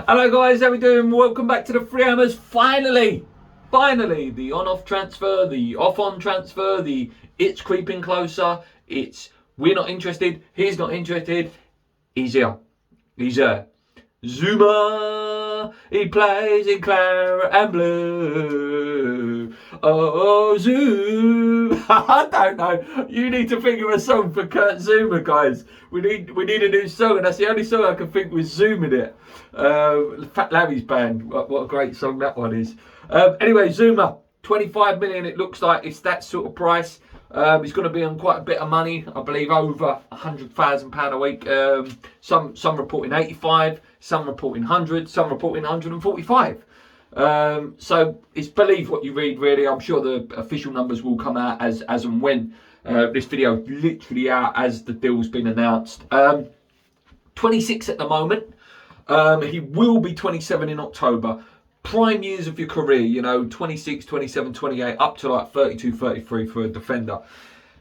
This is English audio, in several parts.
Hello guys, how we doing? Welcome back to the Free Hammers. Finally, the on-off transfer, the off-on transfer, the it's creeping closer, it's we're not interested, he's not interested, he's here. He's there. Zouma, he plays in claret and blue. Oh, Zoom. I don't know. You need to think of a song for Kurt Zouma, guys. We need a new song, and that's the only song I can think with Zoom in it. Fat Larry's band. What a great song that one is. Anyway, Zouma, 25 million. It looks like it's that sort of price. He's going to be on quite a bit of money, I believe, over £100,000 a week. Some reporting 85, some reporting 100, some reporting 145. So it's believe what you read, really. I'm sure the official numbers will come out as and when this video is literally out as the deal's been announced. 26 at the moment. He will be 27 in October. Prime years of your career, 26, 27, 28, up to like 32, 33 for a defender.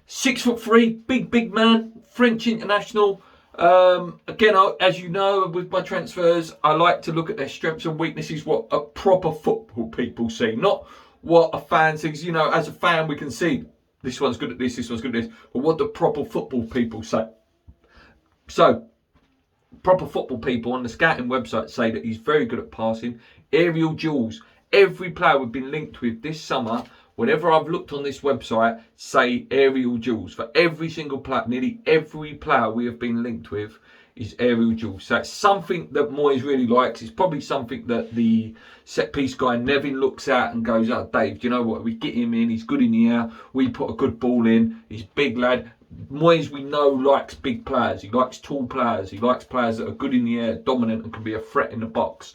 6'3", big man, French international. Again, as you know, with my transfers, I like to look at their strengths and weaknesses, what a proper football people see, not what a fan sees. As a fan, we can see this one's good at this one's good at this, but what the proper football people say. So, proper football people on the scouting website say that he's very good at passing. Aerial duels. Every player we've been linked with this summer, whenever I've looked on this website, say aerial duels. For every single player, nearly every player we have been linked with is aerial duels. So it's something that Moyes really likes. It's probably something that the set piece guy Nevin looks at and goes, "Oh, Dave, do you know what? We get him in. He's good in the air. We put a good ball in. He's a big lad." Moyes, we know, likes big players. He likes tall players. He likes players that are good in the air, dominant, and can be a threat in the box.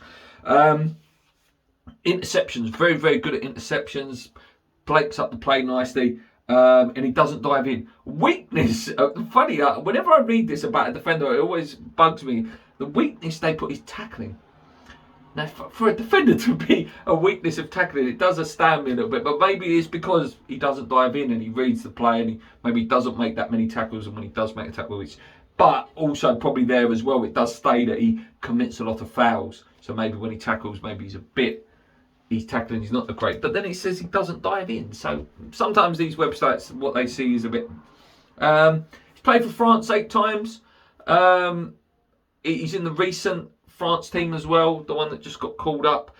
Interceptions, very, very good at interceptions. Breaks up the play nicely, and he doesn't dive in. Weakness, funny, whenever I read this about a defender, it always bugs me. The weakness they put is tackling. Now, for a defender to be a weakness of tackling, it does astound me a little bit, but maybe it's because he doesn't dive in and he reads the play and maybe he doesn't make that many tackles, and when he does make a tackle, but also probably there as well, it does stay that he commits a lot of fouls. So maybe when he tackles, maybe he's tackling, he's not the great. But then it says he doesn't dive in. So sometimes these websites, what they see is a bit... he's played for France 8 times. He's in the recent France team as well, the one that just got called up.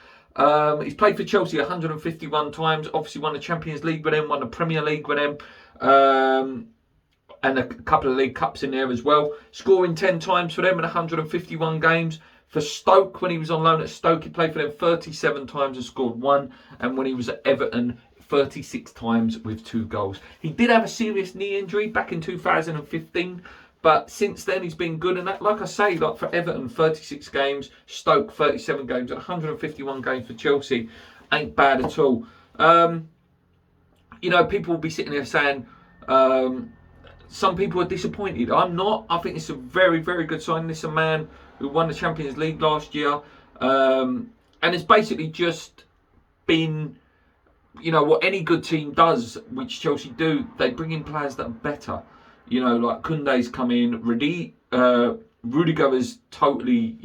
He's played for Chelsea 151 times. Obviously won the Champions League with them, won the Premier League with them. And a couple of League Cups in there as well. Scoring 10 times for them in 151 games. For Stoke, when he was on loan at Stoke, he played for them 37 times and scored 1. And when he was at Everton, 36 times with 2 goals. He did have a serious knee injury back in 2015. But since then, he's been good. And that, like I say, like for Everton, 36 games. Stoke, 37 games. And 151 games for Chelsea. Ain't bad at all. People will be sitting there saying... some people are disappointed. I'm not. I think it's a very, very good sign. This is a man who won the Champions League last year. And it's basically just been, what any good team does, which Chelsea do. They bring in players that are better. Like Koundé's come in. Rudiger is totally,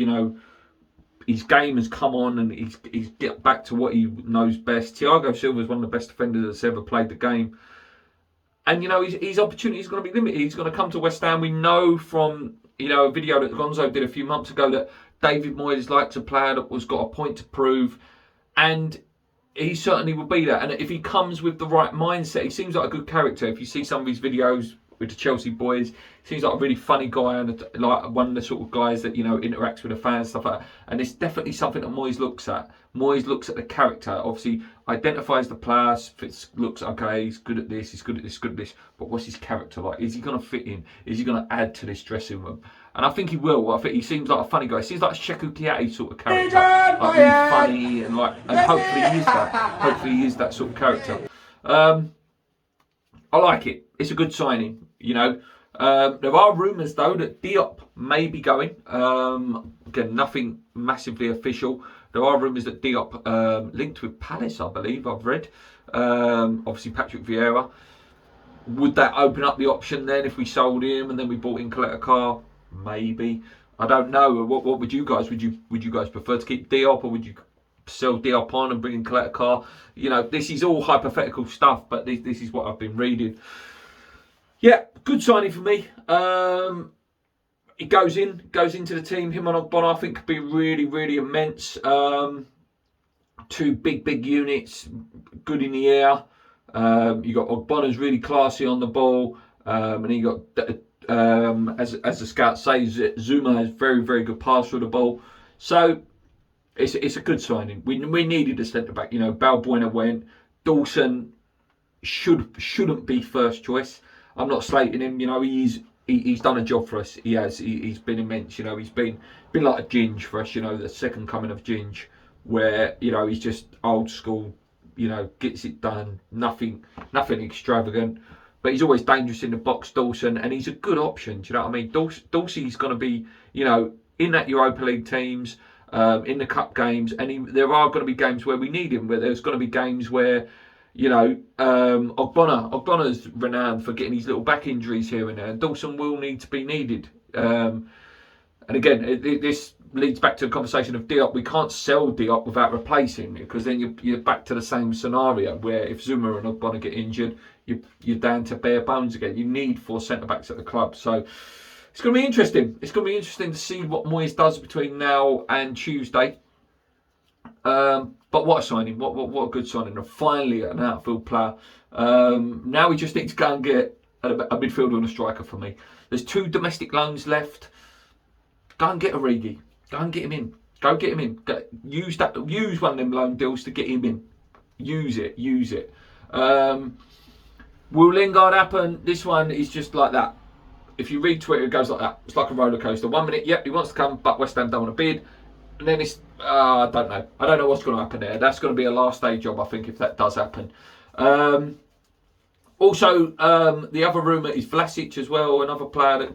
his game has come on and he's get back to what he knows best. Thiago Silva is one of the best defenders that's ever played the game. And, his opportunity is going to be limited. He's going to come to West Ham. We know from, a video that Gonzo did a few months ago that David Moyes likes a player that has got a point to prove. And he certainly will be that. And if he comes with the right mindset, he seems like a good character. If you see some of his videos with the Chelsea boys, he seems like a really funny guy and like one of the sort of guys that, interacts with the fans, stuff like that. And it's definitely something that Moyes looks at. Moyes looks at the character, obviously identifies the players, looks, okay, he's good at this, he's good at this, good at this, but what's his character like? Is he going to fit in? Is he going to add to this dressing room? And I think he will. I think he seems like a funny guy. He seems like a Sheku Kiati sort of character. Like really funny and hopefully he is that. Hopefully he is that sort of character. I like it. It's a good signing, There are rumours, though, that Diop may be going. Again, nothing massively official. There are rumours that Diop linked with Palace, I believe, I've read. Obviously, Patrick Vieira. Would that open up the option then if we sold him and then we bought in Coletta Car? Maybe. I don't know. What would you guys? Would you guys prefer to keep Diop, or would you sell Diop on and bring in Coletta Car? You know, this is all hypothetical stuff, but this is what I've been reading. Yeah, good signing for me. It goes into the team. Him and Ogbonna, I think, could be really immense. Two big units, good in the air. You got Ogbonna's really classy on the ball, and then you got as the scout says, Zouma has very good pass through the ball. So it's a good signing. We needed a centre back. You know, Balbuena went. Dawson shouldn't be first choice. I'm not slating him. You know, he's done a job for us. He has. He's been immense. You know, he's been like a Ginge for us. You know, the second coming of Ginge, where you know he's just old school. You know, gets it done. Nothing extravagant, but he's always dangerous in the box. Dawson, and he's a good option. Do you know what I mean? Dawson's going to be, you know, in that Europa League teams, in the cup games, and there are going to be games where we need him. Where there's going to be games where, you know, Ogbonna's renowned for getting his little back injuries here and there, and Dawson will need to be needed. And again, this leads back to the conversation of Diop. We can't sell Diop without replacing, because then you're back to the same scenario where if Zouma and Ogbonna get injured, you're down to bare bones again. You need 4 centre backs at the club, so it's going to be interesting. It's going to be interesting to see what Moyes does between now and Tuesday. But what a signing! What a good signing! And finally, an outfield player. Now we just need to go and get a midfielder and a striker for me. There's 2 domestic loans left. Go and get Origi. Go and get him in. Go get him in. Use one of them loan deals to get him in. Use it. Will Lingard happen? This one is just like that. If you read Twitter, it goes like that. It's like a roller coaster. 1 minute, yep, he wants to come, but West Ham don't want to bid. And then it's, I don't know. I don't know what's going to happen there. That's going to be a last day job, I think, if that does happen. Also, the other rumour is Vlasic as well, another player that,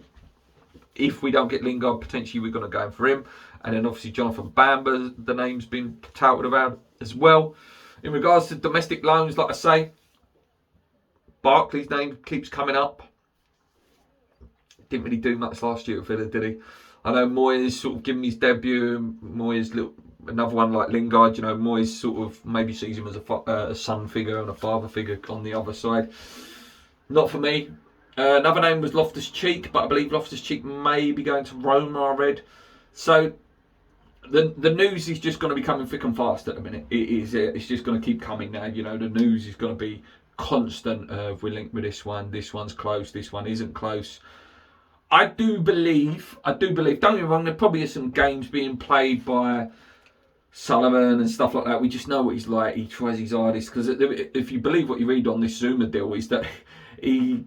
if we don't get Lingard, potentially we're going to go in for him. And then obviously Jonathan Bamba, the name's been touted around as well. In regards to domestic loans, like I say, Barkley's name keeps coming up. Didn't really do much last year at Villa, did he? I know Moyes sort of giving his debut. Moyes, another one like Lingard. You know, Moyes sort of maybe sees him as a son figure and a father figure on the other side. Not for me. Another name was Loftus-Cheek, but I believe Loftus-Cheek may be going to Roma, I read. So the news is just going to be coming thick and fast at the minute. It is. It's just going to keep coming now. You know, the news is going to be constant. We're linked with this one. This one's close. This one isn't close. I do believe, don't get me wrong, there probably are some games being played by Sullivan and stuff like that. We just know what he's like. He tries his hardest, because if you believe what you read on this Zouma deal, is that he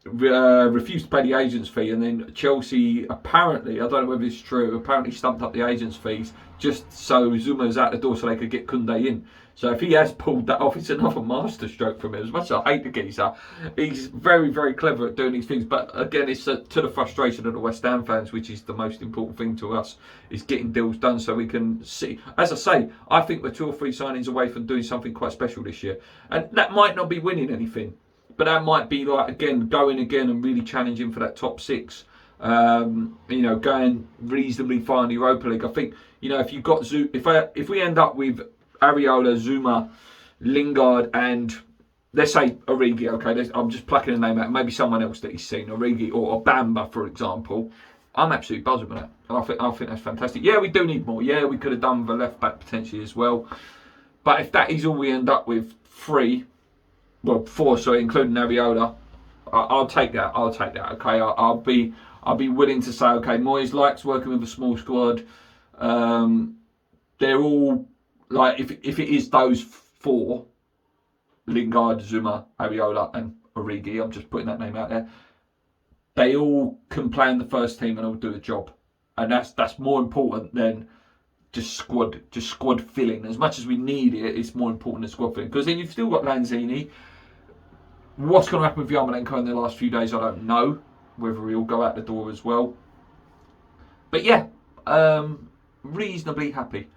refused to pay the agent's fee, and then Chelsea apparently, I don't know whether it's true, apparently stumped up the agent's fees just so Zouma was out the door so they could get Koundé in. So if he has pulled that off, it's another masterstroke from him. As much as I hate the geezer, he's very clever at doing these things. But again, it's to the frustration of the West Ham fans, which is the most important thing to us, is getting deals done so we can see. As I say, I think we're 2 or 3 signings away from doing something quite special this year. And that might not be winning anything, but that might be like, again, going again and really challenging for that top 6. You know, going reasonably far in the Europa League. I think, you know, if you've got if we end up with Areola, Zouma, Lingard, and let's say Origi, okay, I'm just plucking a name out, maybe someone else that he's seen, Origi or Bamba, for example, I'm absolutely buzzing with that. I think that's fantastic. Yeah, we do need more. Yeah, we could have done the left back potentially as well. But if that is all we end up with, 4, sorry, including Areola, I'll take that. Okay, I'll be willing to say, okay, Moyes likes working with a small squad. They're all, like, if it is those 4, Lingard, Zouma, Areola and Origi, I'm just putting that name out there, they all can play in the first team and all do a job. And that's more important than just squad filling. As much as we need it, it's more important than squad filling. Because then you've still got Lanzini. What's going to happen with Yarmolenko in the last few days, I don't know. Whether he'll go out the door as well. But yeah, reasonably happy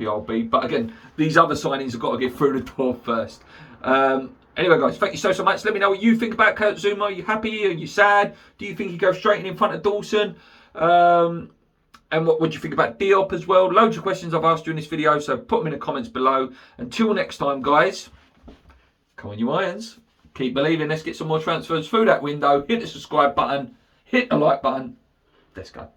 I'll be. But again, these other signings have got to get through the door first. Anyway, guys, thank you so much. Let me know what you think about Kurt Zouma. Are you happy? Are you sad? Do you think he goes straight in front of Dawson? And what would you think about Diop as well? Loads of questions I've asked you in this video, so put them in the comments below. Until next time, guys, come on, you irons. Keep believing. Let's get some more transfers through that window. Hit the subscribe button. Hit the like button. Let's go.